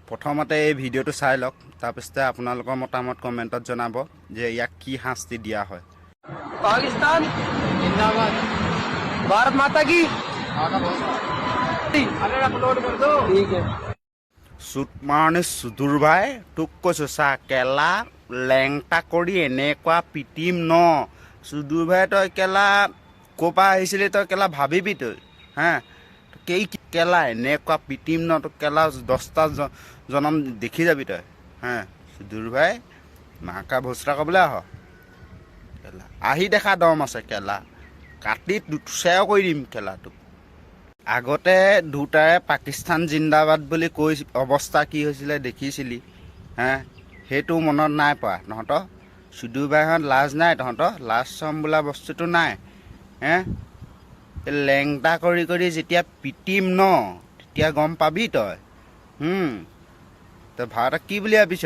প্ৰথমতে এই ভিডিঅ'টো চাই লওক, তাৰপিছতে আপোনালোকৰ মতামত কমেণ্টত জনাব যে ইয়াক কি শাস্তি দিয়া হয়। पाकिस्तान जिंदाबाद, भारत माता की। अरे अपलोड कर दो। ठीक है। চুট মাৰণি চুদুৰ ভাই, তোক কৈছোঁ চা, কেলা লেংটা কৰি এনেকুৱা পিটিম ন। চুদুৰ ভাই তই কেলা ক'ৰ পৰা আহিছিলি, তই কেলা ভাবিবি তই হা, কেই কেলা এনেকুৱা পিটিম ন, তোক কেলা 10টা জনম দেখি যাবি তই হা। চুদুৰ ভাই মাকা ভোচৰা ক'বলৈ আহ, কেলা আহি দেখা দম আছে, কেলা কাটি চেও কৰি দিম কেলাটোক। আগতে দুটাৰে পাকিস্তান জিন্দাবাদ বুলি কৈ অৱস্থা কি হৈছিলে দেখিছিলি হে, সেইটো মনত নাই পৰা তহঁতৰ। চুদুৰ ভাইহঁত লাজ নাই তহঁতৰ, লাজ চম বোলা বস্তুটো নাই হে। লেংটা কৰি কৰি যেতিয়া পিটিম ন, তেতিয়া গম পাবি তই। তই ভাৰতক কি বুলি ভাবিছ?